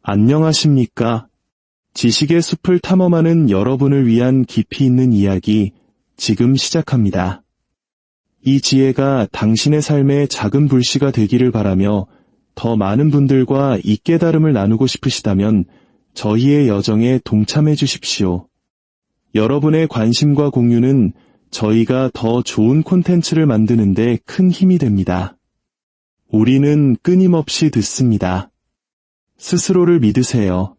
안녕하십니까? 지식의 숲을 탐험하는 여러분을 위한 깊이 있는 이야기, 지금 시작합니다. 이 지혜가 당신의 삶의 작은 불씨가 되기를 바라며 더 많은 분들과 이 깨달음을 나누고 싶으시다면 저희의 여정에 동참해 주십시오. 여러분의 관심과 공유는 저희가 더 좋은 콘텐츠를 만드는 데 큰 힘이 됩니다. 우리는 끊임없이 듣습니다. 스스로를 믿으세요.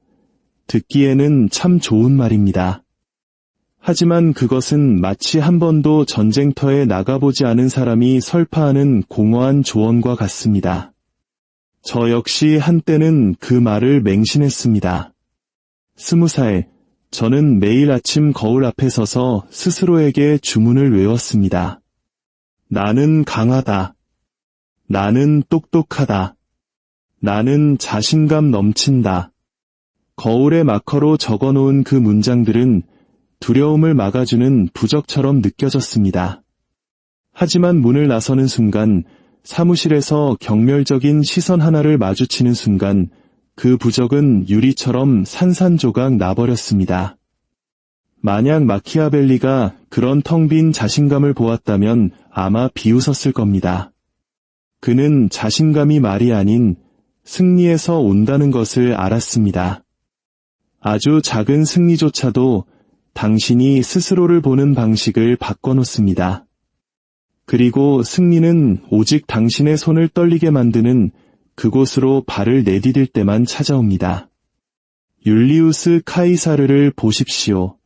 듣기에는 참 좋은 말입니다. 하지만 그것은 마치 한 번도 전쟁터에 나가보지 않은 사람이 설파하는 공허한 조언과 같습니다. 저 역시 한때는 그 말을 맹신했습니다. 20살, 저는 매일 아침 거울 앞에 서서 스스로에게 주문을 외웠습니다. 나는 강하다. 나는 똑똑하다. 나는 자신감 넘친다. 거울에 마커로 적어놓은 그 문장들은 두려움을 막아주는 부적처럼 느껴졌습니다. 하지만 문을 나서는 순간, 사무실에서 경멸적인 시선 하나를 마주치는 순간 그 부적은 유리처럼 산산조각 나버렸습니다. 만약 마키아벨리가 그런 텅 빈 자신감을 보았다면 아마 비웃었을 겁니다. 그는 자신감이 말이 아닌 승리에서 온다는 것을 알았습니다. 아주 작은 승리조차도 당신이 스스로를 보는 방식을 바꿔놓습니다. 그리고 승리는 오직 당신의 손을 떨리게 만드는 그곳으로 발을 내디딜 때만 찾아옵니다. 율리우스 카이사르를 보십시오.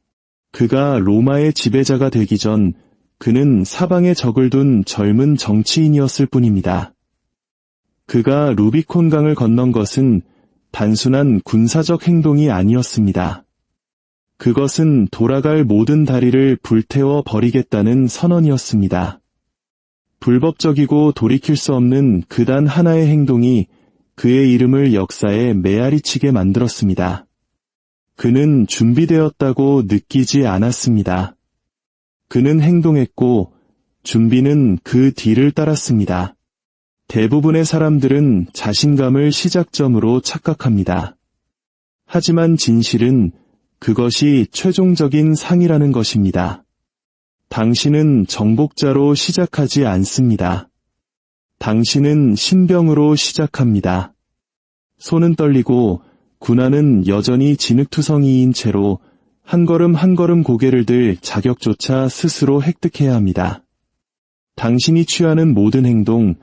그가 로마의 지배자가 되기 전 그는 사방에 적을 둔 젊은 정치인이었을 뿐입니다. 그가 루비콘 강을 건넌 것은 단순한 군사적 행동이 아니었습니다. 그것은 돌아갈 모든 다리를 불태워 버리겠다는 선언이었습니다. 불법적이고 돌이킬 수 없는 그 단 하나의 행동이 그의 이름을 역사에 메아리치게 만들었습니다. 그는 준비되었다고 느끼지 않았습니다. 그는 행동했고 준비는 그 뒤를 따랐습니다. 대부분의 사람들은 자신감을 시작점으로 착각합니다. 하지만 진실은 그것이 최종적인 상이라는 것입니다. 당신은 정복자로 시작하지 않습니다. 당신은 신병으로 시작합니다. 손은 떨리고 군화는 여전히 진흙투성이인 채로 한 걸음 한 걸음 고개를 들 자격조차 스스로 획득해야 합니다. 당신이 취하는 모든 행동,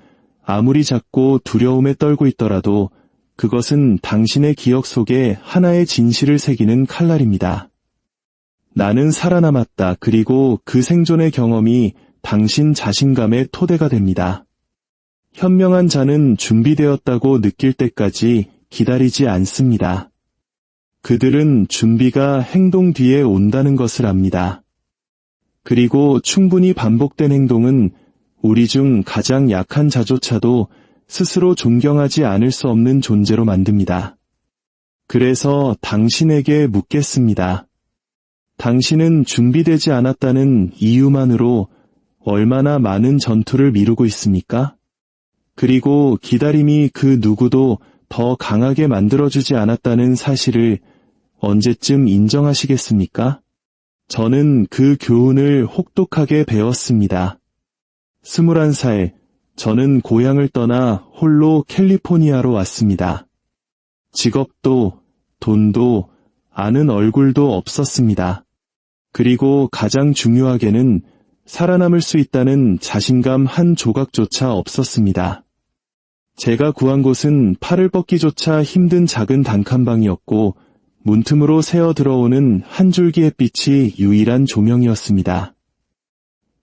아무리 작고 두려움에 떨고 있더라도 그것은 당신의 기억 속에 하나의 진실을 새기는 칼날입니다. 나는 살아남았다. 그리고 그 생존의 경험이 당신 자신감의 토대가 됩니다. 현명한 자는 준비되었다고 느낄 때까지 기다리지 않습니다. 그들은 준비가 행동 뒤에 온다는 것을 압니다. 그리고 충분히 반복된 행동은 우리 중 가장 약한 자조차도 스스로 존경하지 않을 수 없는 존재로 만듭니다. 그래서 당신에게 묻겠습니다. 당신은 준비되지 않았다는 이유만으로 얼마나 많은 전투를 미루고 있습니까? 그리고 기다림이 그 누구도 더 강하게 만들어주지 않았다는 사실을 언제쯤 인정하시겠습니까? 저는 그 교훈을 혹독하게 배웠습니다. 21살, 저는 고향을 떠나 홀로 캘리포니아로 왔습니다. 직업도, 돈도, 아는 얼굴도 없었습니다. 그리고 가장 중요하게는 살아남을 수 있다는 자신감 한 조각조차 없었습니다. 제가 구한 곳은 팔을 뻗기조차 힘든 작은 단칸방이었고 문틈으로 새어 들어오는 한 줄기 햇빛이 유일한 조명이었습니다.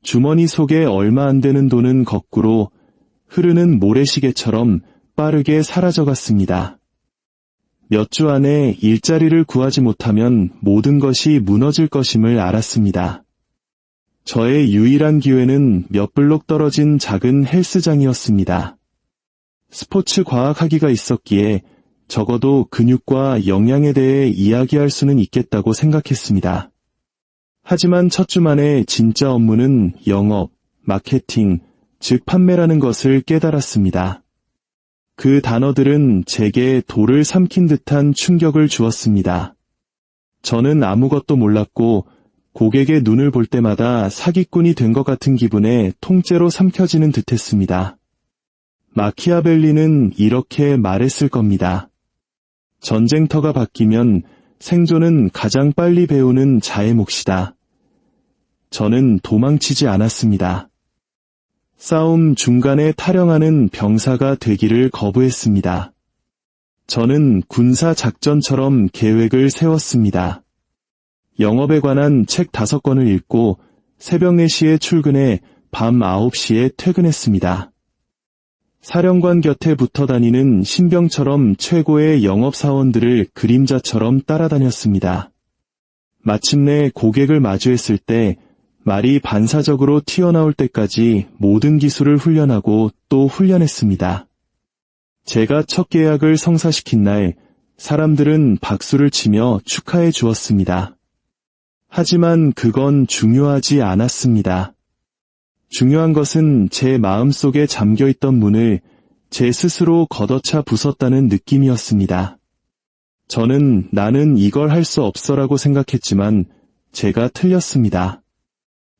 주머니 속에 얼마 안 되는 돈은 거꾸로 흐르는 모래시계처럼 빠르게 사라져갔습니다. 몇 주 안에 일자리를 구하지 못하면 모든 것이 무너질 것임을 알았습니다. 저의 유일한 기회는 몇 블록 떨어진 작은 헬스장이었습니다. 스포츠 과학학위가 있었기에 적어도 근육과 영양에 대해 이야기할 수는 있겠다고 생각했습니다. 하지만 첫 주 만에 진짜 업무는 영업, 마케팅, 즉 판매라는 것을 깨달았습니다. 그 단어들은 제게 돌을 삼킨 듯한 충격을 주었습니다. 저는 아무것도 몰랐고 고객의 눈을 볼 때마다 사기꾼이 된 것 같은 기분에 통째로 삼켜지는 듯했습니다. 마키아벨리는 이렇게 말했을 겁니다. 전쟁터가 바뀌면 생존은 가장 빨리 배우는 자의 몫이다. 저는 도망치지 않았습니다. 싸움 중간에 탈영하는 병사가 되기를 거부했습니다. 저는 군사 작전처럼 계획을 세웠습니다. 영업에 관한 책 5권을 읽고 새벽 4시에 출근해 밤 9시에 퇴근했습니다. 사령관 곁에 붙어 다니는 신병처럼 최고의 영업사원들을 그림자처럼 따라다녔습니다. 마침내 고객을 마주했을 때 말이 반사적으로 튀어나올 때까지 모든 기술을 훈련하고 또 훈련했습니다. 제가 첫 계약을 성사시킨 날 사람들은 박수를 치며 축하해 주었습니다. 하지만 그건 중요하지 않았습니다. 중요한 것은 제 마음속에 잠겨있던 문을 제 스스로 걷어차 부쉈다는 느낌이었습니다. 저는 나는 이걸 할 수 없어라고 생각했지만 제가 틀렸습니다.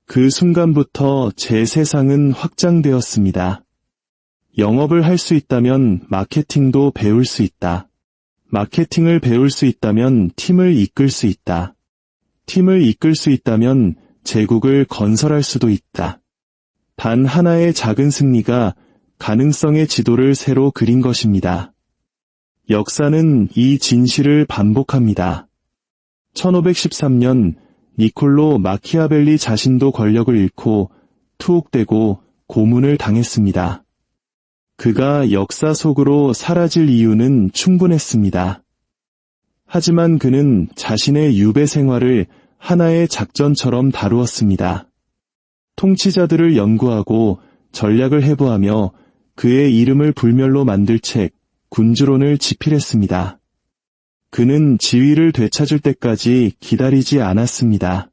그 순간부터 제 세상은 확장되었습니다. 영업을 할 수 있다면 마케팅도 배울 수 있다. 마케팅을 배울 수 있다면 팀을 이끌 수 있다. 팀을 이끌 수 있다면 제국을 건설할 수도 있다. 단 하나의 작은 승리가 가능성의 지도를 새로 그린 것입니다. 역사는 이 진실을 반복합니다. 1513년 니콜로 마키아벨리 자신도 권력을 잃고 투옥되고 고문을 당했습니다. 그가 역사 속으로 사라질 이유는 충분했습니다. 하지만 그는 자신의 유배 생활을 하나의 작전처럼 다루었습니다. 통치자들을 연구하고 전략을 해부하며 그의 이름을 불멸로 만들 책, 군주론을 집필했습니다. 그는 지위를 되찾을 때까지 기다리지 않았습니다.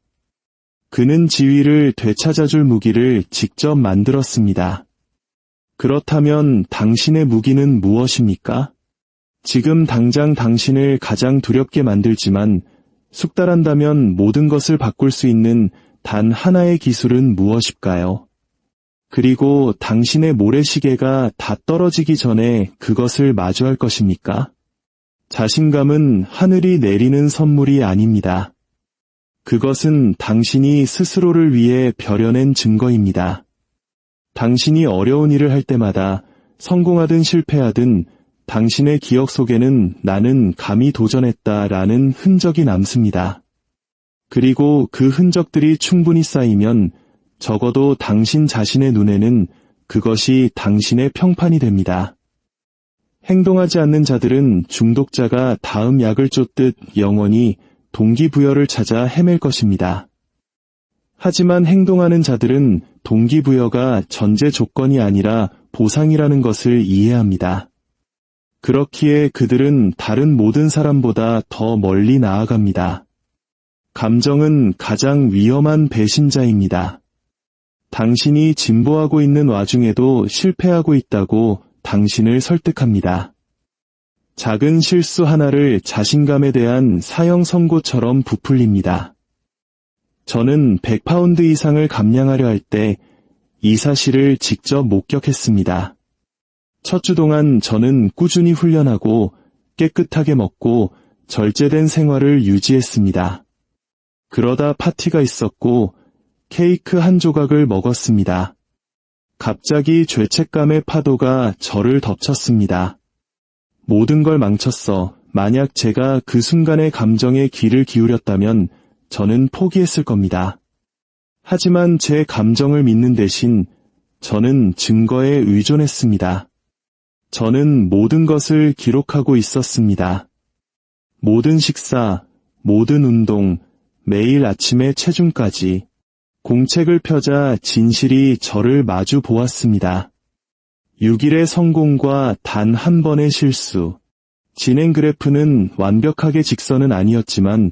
그는 지위를 되찾아줄 무기를 직접 만들었습니다. 그렇다면 당신의 무기는 무엇입니까? 지금 당장 당신을 가장 두렵게 만들지만 숙달한다면 모든 것을 바꿀 수 있는 단 하나의 기술은 무엇일까요? 그리고 당신의 모래시계가 다 떨어지기 전에 그것을 마주할 것입니까? 자신감은 하늘이 내리는 선물이 아닙니다. 그것은 당신이 스스로를 위해 벼려낸 증거입니다. 당신이 어려운 일을 할 때마다 성공하든 실패하든 당신의 기억 속에는 나는 감히 도전했다라는 흔적이 남습니다. 그리고 그 흔적들이 충분히 쌓이면 적어도 당신 자신의 눈에는 그것이 당신의 평판이 됩니다. 행동하지 않는 자들은 중독자가 다음 약을 쫓듯 영원히 동기부여를 찾아 헤맬 것입니다. 하지만 행동하는 자들은 동기부여가 전제 조건이 아니라 보상이라는 것을 이해합니다. 그렇기에 그들은 다른 모든 사람보다 더 멀리 나아갑니다. 감정은 가장 위험한 배신자입니다. 당신이 진보하고 있는 와중에도 실패하고 있다고 당신을 설득합니다. 작은 실수 하나를 자신감에 대한 사형 선고처럼 부풀립니다. 저는 100파운드 이상을 감량하려 할 때 이 사실을 직접 목격했습니다. 첫 주 동안 저는 꾸준히 훈련하고 깨끗하게 먹고 절제된 생활을 유지했습니다. 그러다 파티가 있었고 케이크 한 조각을 먹었습니다. 갑자기 죄책감의 파도가 저를 덮쳤습니다. 모든 걸 망쳤어. 만약 제가 그 순간의 감정에 귀를 기울였다면 저는 포기했을 겁니다. 하지만 제 감정을 믿는 대신 저는 증거에 의존했습니다. 저는 모든 것을 기록하고 있었습니다. 모든 식사, 모든 운동, 매일 아침의 체중까지. 공책을 펴자 진실이 저를 마주 보았습니다. 6일의 성공과 단 한 번의 실수. 진행 그래프는 완벽하게 직선은 아니었지만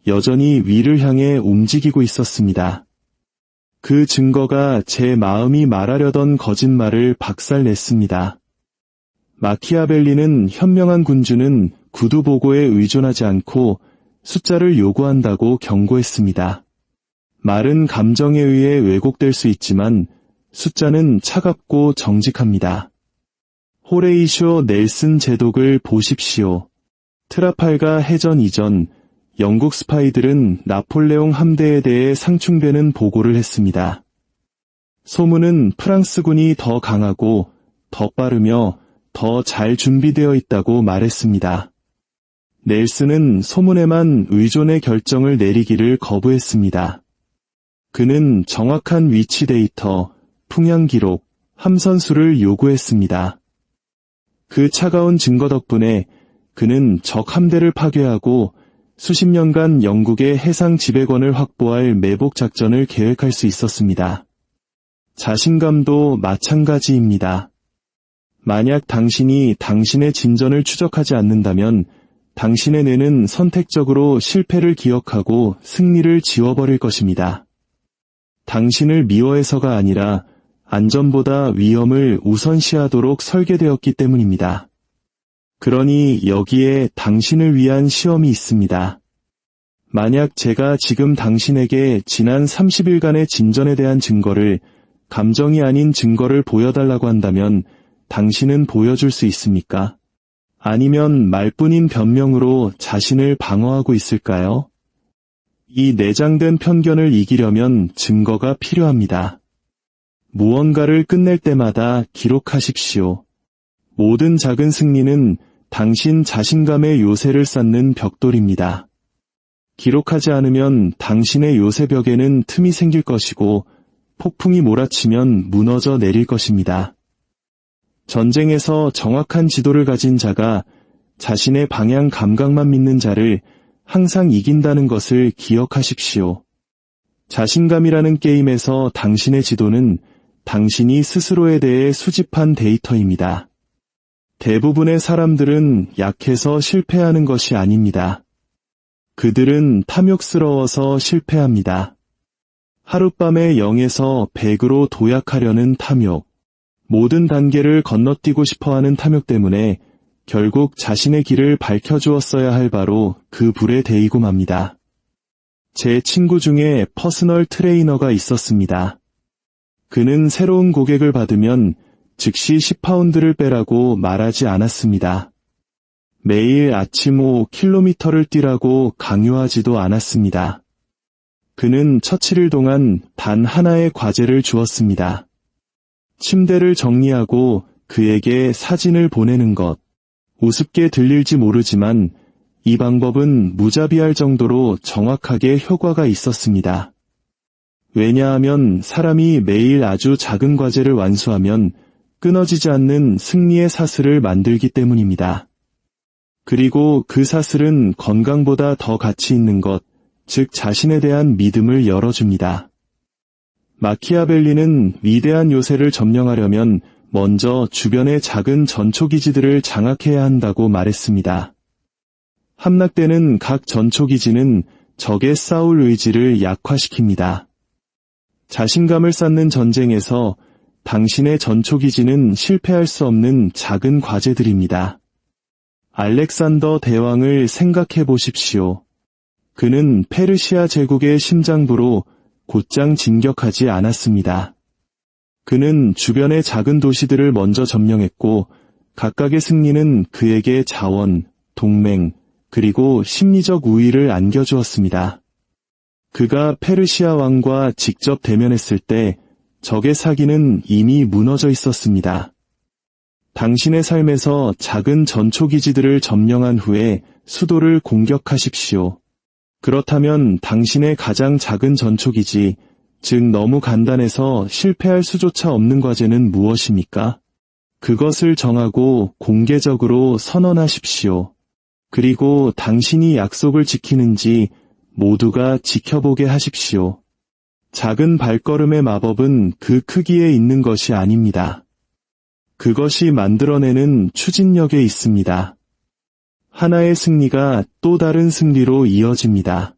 여전히 위를 향해 움직이고 있었습니다. 그 증거가 제 마음이 말하려던 거짓말을 박살냈습니다. 마키아벨리는 현명한 군주는 구두 보고에 의존하지 않고 숫자를 요구한다고 경고했습니다. 말은 감정에 의해 왜곡될 수 있지만 숫자는 차갑고 정직합니다. 호레이쇼 넬슨 제독을 보십시오. 트라팔가 해전 이전 영국 스파이들은 나폴레옹 함대에 대해 상충되는 보고를 했습니다. 소문은 프랑스군이 더 강하고 더 빠르며 더 잘 준비되어 있다고 말했습니다. 넬슨은 소문에만 의존의 결정을 내리기를 거부했습니다. 그는 정확한 위치 데이터, 풍향 기록, 함선수를 요구했습니다. 그 차가운 증거 덕분에 그는 적 함대를 파괴하고 수십 년간 영국의 해상 지배권을 확보할 매복 작전을 계획할 수 있었습니다. 자신감도 마찬가지입니다. 만약 당신이 당신의 진전을 추적하지 않는다면 당신의 뇌는 선택적으로 실패를 기억하고 승리를 지워버릴 것입니다. 당신을 미워해서가 아니라 안전보다 위험을 우선시하도록 설계되었기 때문입니다. 그러니 여기에 당신을 위한 시험이 있습니다. 만약 제가 지금 당신에게 지난 30일간의 진전에 대한 증거를, 감정이 아닌 증거를 보여달라고 한다면 당신은 보여줄 수 있습니까? 아니면 말뿐인 변명으로 자신을 방어하고 있을까요? 이 내장된 편견을 이기려면 증거가 필요합니다. 무언가를 끝낼 때마다 기록하십시오. 모든 작은 승리는 당신 자신감의 요새를 쌓는 벽돌입니다. 기록하지 않으면 당신의 요새벽에는 틈이 생길 것이고 폭풍이 몰아치면 무너져 내릴 것입니다. 전쟁에서 정확한 지도를 가진 자가 자신의 방향 감각만 믿는 자를 항상 이긴다는 것을 기억하십시오. 자신감이라는 게임에서 당신의 지도는 당신이 스스로에 대해 수집한 데이터입니다. 대부분의 사람들은 약해서 실패하는 것이 아닙니다. 그들은 탐욕스러워서 실패합니다. 하룻밤에 0에서 100으로 도약하려는 탐욕, 모든 단계를 건너뛰고 싶어하는 탐욕 때문에 결국 자신의 길을 밝혀주었어야 할 바로 그 불에 데이고 맙니다. 제 친구 중에 퍼스널 트레이너가 있었습니다. 그는 새로운 고객을 받으면 즉시 10파운드를 빼라고 말하지 않았습니다. 매일 아침 5km를 뛰라고 강요하지도 않았습니다. 그는 첫 7일 동안 단 하나의 과제를 주었습니다. 침대를 정리하고 그에게 사진을 보내는 것. 우습게 들릴지 모르지만 이 방법은 무자비할 정도로 정확하게 효과가 있었습니다. 왜냐하면 사람이 매일 아주 작은 과제를 완수하면 끊어지지 않는 승리의 사슬을 만들기 때문입니다. 그리고 그 사슬은 건강보다 더 가치 있는 것, 즉 자신에 대한 믿음을 열어줍니다. 마키아벨리는 위대한 요새를 점령하려면 먼저 주변의 작은 전초기지들을 장악해야 한다고 말했습니다. 함락되는 각 전초기지는 적의 싸울 의지를 약화시킵니다. 자신감을 쌓는 전쟁에서 당신의 전초기지는 실패할 수 없는 작은 과제들입니다. 알렉산더 대왕을 생각해 보십시오. 그는 페르시아 제국의 심장부로 곧장 진격하지 않았습니다. 그는 주변의 작은 도시들을 먼저 점령했고 각각의 승리는 그에게 자원, 동맹, 그리고 심리적 우위를 안겨주었습니다. 그가 페르시아 왕과 직접 대면했을 때 적의 사기는 이미 무너져 있었습니다. 당신의 삶에서 작은 전초기지들을 점령한 후에 수도를 공격하십시오. 그렇다면 당신의 가장 작은 전초기지, 즉 너무 간단해서 실패할 수조차 없는 과제는 무엇입니까? 그것을 정하고 공개적으로 선언하십시오. 그리고 당신이 약속을 지키는지 모두가 지켜보게 하십시오. 작은 발걸음의 마법은 그 크기에 있는 것이 아닙니다. 그것이 만들어내는 추진력에 있습니다. 하나의 승리가 또 다른 승리로 이어집니다.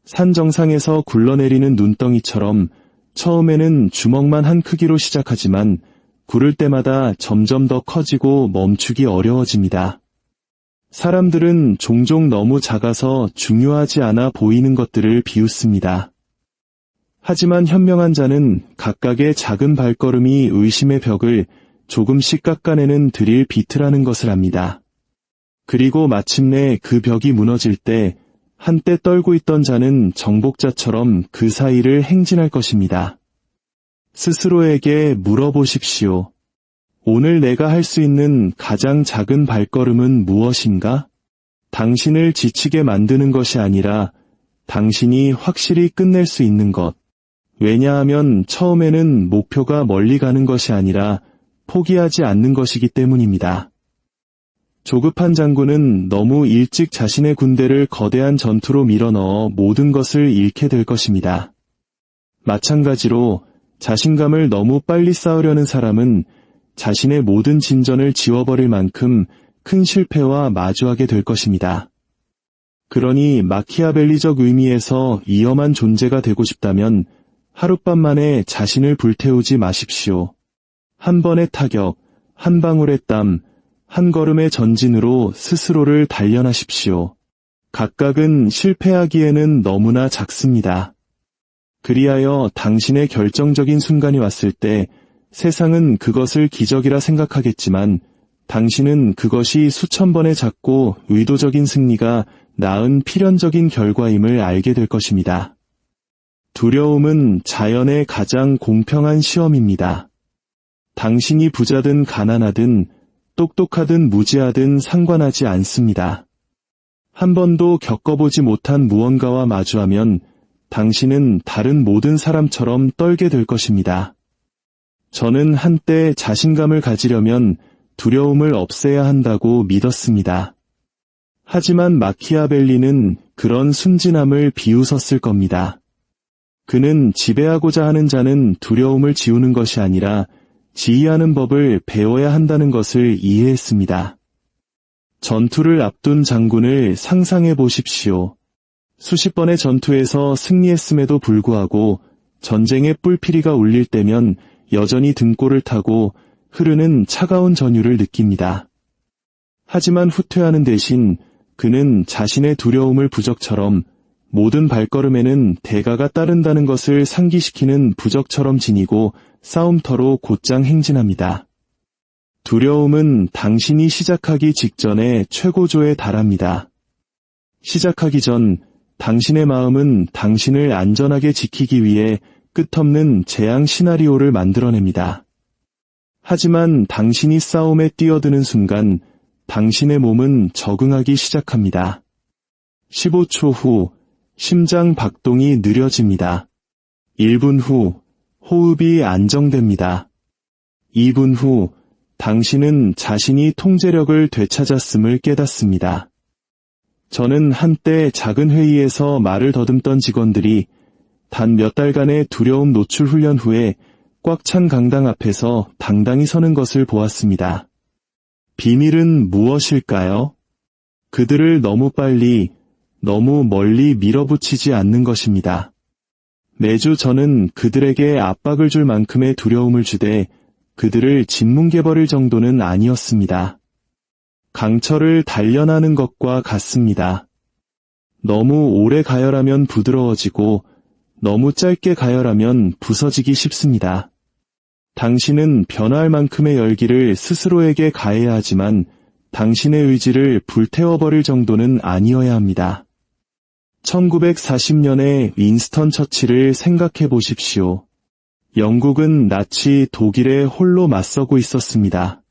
산 정상에서 굴러내리는 눈덩이처럼 처음에는 주먹만 한 크기로 시작하지만 구를 때마다 점점 더 커지고 멈추기 어려워집니다. 사람들은 종종 너무 작아서 중요하지 않아 보이는 것들을 비웃습니다. 하지만 현명한 자는 각각의 작은 발걸음이 의심의 벽을 조금씩 깎아내는 드릴 비트라는 것을 압니다. 그리고 마침내 그 벽이 무너질 때 한때 떨고 있던 자는 정복자처럼 그 사이를 행진할 것입니다. 스스로에게 물어보십시오. 오늘 내가 할 수 있는 가장 작은 발걸음은 무엇인가? 당신을 지치게 만드는 것이 아니라 당신이 확실히 끝낼 수 있는 것. 왜냐하면 처음에는 목표가 멀리 가는 것이 아니라 포기하지 않는 것이기 때문입니다. 조급한 장군은 너무 일찍 자신의 군대를 거대한 전투로 밀어넣어 모든 것을 잃게 될 것입니다. 마찬가지로 자신감을 너무 빨리 쌓으려는 사람은 자신의 모든 진전을 지워버릴 만큼 큰 실패와 마주하게 될 것입니다. 그러니 마키아벨리적 의미에서 위험한 존재가 되고 싶다면 하룻밤 만에 자신을 불태우지 마십시오. 한 번의 타격, 한 방울의 땀, 한 걸음의 전진으로 스스로를 단련하십시오. 각각은 실패하기에는 너무나 작습니다. 그리하여 당신의 결정적인 순간이 왔을 때 세상은 그것을 기적이라 생각하겠지만 당신은 그것이 수천 번의 작고 의도적인 승리가 낳은 필연적인 결과임을 알게 될 것입니다. 두려움은 자연의 가장 공평한 시험입니다. 당신이 부자든 가난하든 똑똑하든 무지하든 상관하지 않습니다. 한 번도 겪어보지 못한 무언가와 마주하면 당신은 다른 모든 사람처럼 떨게 될 것입니다. 저는 한때 자신감을 가지려면 두려움을 없애야 한다고 믿었습니다. 하지만 마키아벨리는 그런 순진함을 비웃었을 겁니다. 그는 지배하고자 하는 자는 두려움을 지우는 것이 아니라 지휘하는 법을 배워야 한다는 것을 이해했습니다. 전투를 앞둔 장군을 상상해 보십시오. 수십 번의 전투에서 승리했음에도 불구하고 전쟁의 뿔피리가 울릴 때면 여전히 등골을 타고 흐르는 차가운 전율을 느낍니다. 하지만 후퇴하는 대신 그는 자신의 두려움을 부적처럼 모든 발걸음에는 대가가 따른다는 것을 상기시키는 부적처럼 지니고 싸움터로 곧장 행진합니다. 두려움은 당신이 시작하기 직전에 최고조에 달합니다. 시작하기 전 당신의 마음은 당신을 안전하게 지키기 위해 끝없는 재앙 시나리오를 만들어냅니다. 하지만 당신이 싸움에 뛰어드는 순간 당신의 몸은 적응하기 시작합니다. 15초 후 심장 박동이 느려집니다. 1분 후 호흡이 안정됩니다. 2분 후 당신은 자신이 통제력을 되찾았음을 깨닫습니다. 저는 한때 작은 회의에서 말을 더듬던 직원들이 단 몇 달간의 두려움 노출 훈련 후에 꽉 찬 강당 앞에서 당당히 서는 것을 보았습니다. 비밀은 무엇일까요? 그들을 너무 빨리, 너무 멀리 밀어붙이지 않는 것입니다. 매주 저는 그들에게 압박을 줄 만큼의 두려움을 주되 그들을 짓뭉개버릴 정도는 아니었습니다. 강철을 단련하는 것과 같습니다. 너무 오래 가열하면 부드러워지고 너무 짧게 가열하면 부서지기 쉽습니다. 당신은 변화할 만큼의 열기를 스스로에게 가해야 하지만 당신의 의지를 불태워버릴 정도는 아니어야 합니다. 1940년에 윈스턴 처칠을 생각해 보십시오. 영국은 나치 독일에 홀로 맞서고 있었습니다.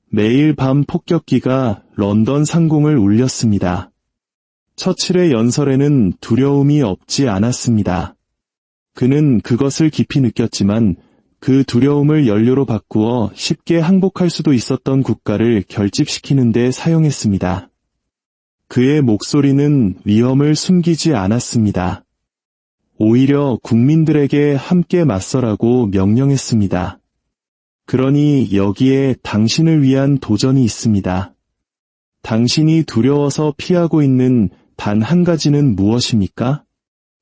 매일 밤 폭격기가 런던 상공을 울렸습니다. 처칠의 연설에는 두려움이 없지 않았습니다. 그는 그것을 깊이 느꼈지만 그 두려움을 연료로 바꾸어 쉽게 항복할 수도 있었던 국가를 결집시키는 데 사용했습니다. 그의 목소리는 위험을 숨기지 않았습니다. 오히려 국민들에게 함께 맞서라고 명령했습니다. 그러니 여기에 당신을 위한 도전이 있습니다. 당신이 두려워서 피하고 있는 단 한 가지는 무엇입니까?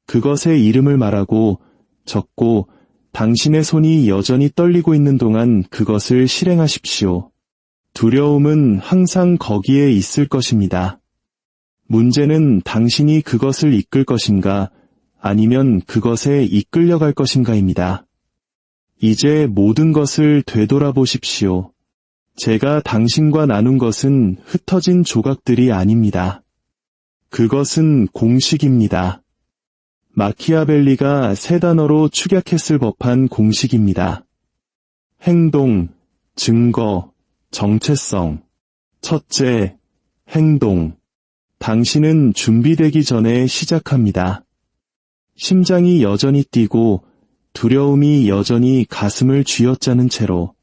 그것의 이름을 말하고 적고 당신의 손이 여전히 떨리고 있는 동안 그것을 실행하십시오. 두려움은 항상 거기에 있을 것입니다. 문제는 당신이 그것을 이끌 것인가, 아니면 그것에 이끌려갈 것인가입니다. 이제 모든 것을 되돌아보십시오. 제가 당신과 나눈 것은 흩어진 조각들이 아닙니다. 그것은 공식입니다. 마키아벨리가 세 단어로 축약했을 법한 공식입니다. 행동, 증거, 정체성. 첫째, 행동. 당신은 준비되기 전에 시작합니다. 심장이 여전히 뛰고 두려움이 여전히 가슴을 쥐어짜는 채로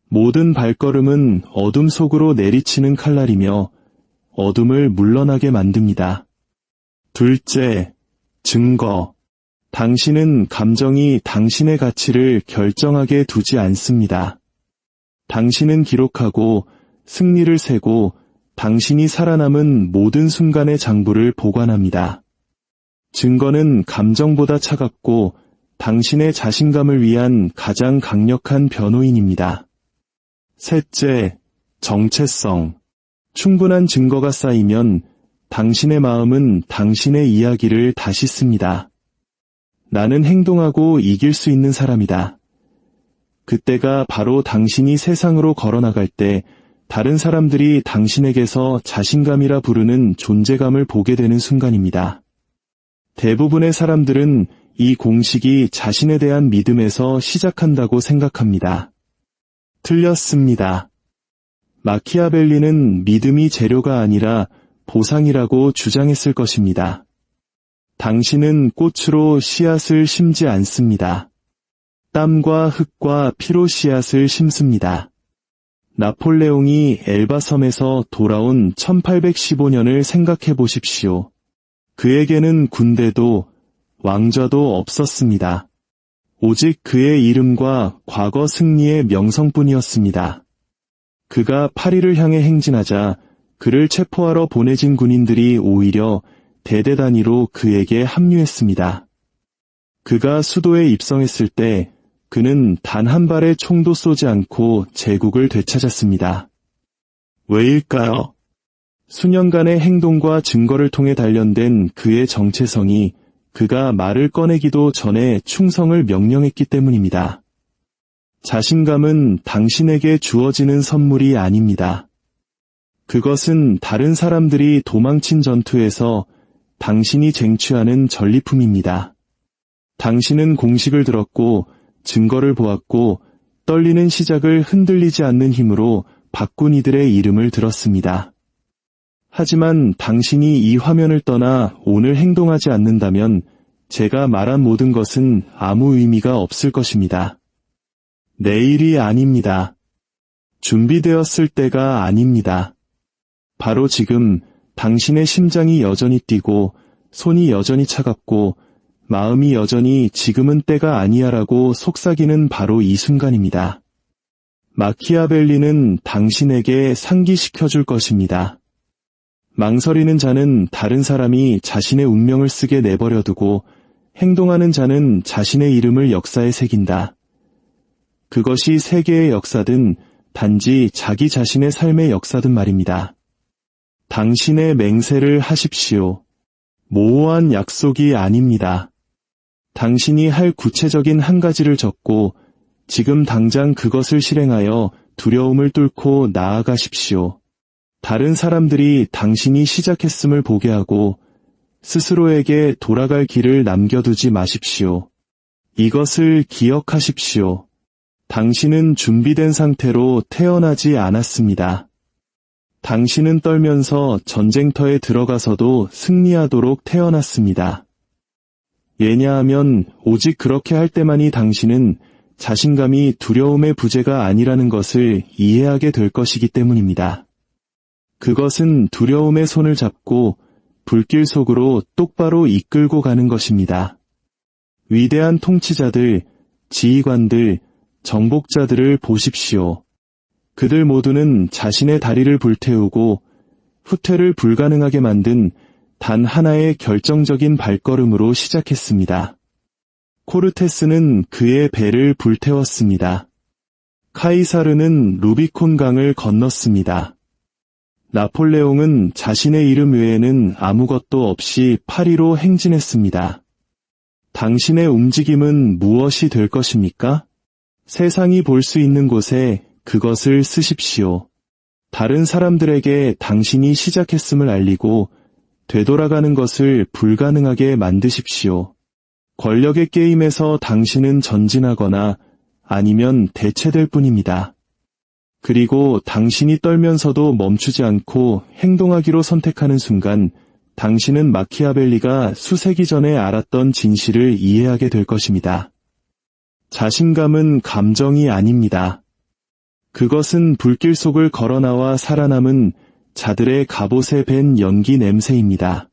모든 발걸음은 어둠 속으로 내리치는 칼날이며 어둠을 물러나게 만듭니다. 둘째, 증거. 당신은 감정이 당신의 가치를 결정하게 두지 않습니다. 당신은 기록하고 승리를 세고 당신이 살아남은 모든 순간의 장부를 보관합니다. 증거는 감정보다 차갑고 당신의 자신감을 위한 가장 강력한 변호인입니다. 셋째, 정체성. 충분한 증거가 쌓이면 당신의 마음은 당신의 이야기를 다시 씁니다. 나는 행동하고 이길 수 있는 사람이다. 그때가 바로 당신이 세상으로 걸어나갈 때 다른 사람들이 당신에게서 자신감이라 부르는 존재감을 보게 되는 순간입니다. 대부분의 사람들은 이 공식이 자신에 대한 믿음에서 시작한다고 생각합니다. 틀렸습니다. 마키아벨리는 믿음이 재료가 아니라 보상이라고 주장했을 것입니다. 당신은 꽃으로 씨앗을 심지 않습니다. 땀과 흙과 피로 씨앗을 심습니다. 나폴레옹이 엘바섬에서 돌아온 1815년을 생각해 보십시오. 그에게는 군대도 왕좌도 없었습니다. 오직 그의 이름과 과거 승리의 명성뿐이었습니다. 그가 파리를 향해 행진하자 그를 체포하러 보내진 군인들이 오히려 대대 단위로 그에게 합류했습니다. 그가 수도에 입성했을 때 그는 단 한 발의 총도 쏘지 않고 제국을 되찾았습니다. 왜일까요? 수년간의 행동과 증거를 통해 단련된 그의 정체성이 그가 말을 꺼내기도 전에 충성을 명령했기 때문입니다. 자신감은 당신에게 주어지는 선물이 아닙니다. 그것은 다른 사람들이 도망친 전투에서 당신이 쟁취하는 전리품입니다. 당신은 공식을 들었고 증거를 보았고 떨리는 시작을 흔들리지 않는 힘으로 바꾼 이들의 이름을 들었습니다. 하지만 당신이 이 화면을 떠나 오늘 행동하지 않는다면 제가 말한 모든 것은 아무 의미가 없을 것입니다. 내일이 아닙니다. 준비되었을 때가 아닙니다. 바로 지금 당신의 심장이 여전히 뛰고 손이 여전히 차갑고 마음이 여전히 지금은 때가 아니야라고 속삭이는 바로 이 순간입니다. 마키아벨리는 당신에게 상기시켜줄 것입니다. 망설이는 자는 다른 사람이 자신의 운명을 쓰게 내버려두고 행동하는 자는 자신의 이름을 역사에 새긴다. 그것이 세계의 역사든 단지 자기 자신의 삶의 역사든 말입니다. 당신의 맹세를 하십시오. 모호한 약속이 아닙니다. 당신이 할 구체적인 한 가지를 적고 지금 당장 그것을 실행하여 두려움을 뚫고 나아가십시오. 다른 사람들이 당신이 시작했음을 보게 하고 스스로에게 돌아갈 길을 남겨두지 마십시오. 이것을 기억하십시오. 당신은 준비된 상태로 태어나지 않았습니다. 당신은 떨면서 전쟁터에 들어가서도 승리하도록 태어났습니다. 왜냐하면 오직 그렇게 할 때만이 당신은 자신감이 두려움의 부재가 아니라는 것을 이해하게 될 것이기 때문입니다. 그것은 두려움의 손을 잡고 불길 속으로 똑바로 이끌고 가는 것입니다. 위대한 통치자들, 지휘관들, 정복자들을 보십시오. 그들 모두는 자신의 다리를 불태우고 후퇴를 불가능하게 만든 단 하나의 결정적인 발걸음으로 시작했습니다. 코르테스는 그의 배를 불태웠습니다. 카이사르는 루비콘 강을 건넜습니다. 나폴레옹은 자신의 이름 외에는 아무것도 없이 파리로 행진했습니다. 당신의 움직임은 무엇이 될 것입니까? 세상이 볼 수 있는 곳에 그것을 쓰십시오. 다른 사람들에게 당신이 시작했음을 알리고 되돌아가는 것을 불가능하게 만드십시오. 권력의 게임에서 당신은 전진하거나 아니면 대체될 뿐입니다. 그리고 당신이 떨면서도 멈추지 않고 행동하기로 선택하는 순간 당신은 마키아벨리가 수세기 전에 알았던 진실을 이해하게 될 것입니다. 자신감은 감정이 아닙니다. 그것은 불길 속을 걸어나와 살아남은 자들의 갑옷에 밴 연기 냄새입니다.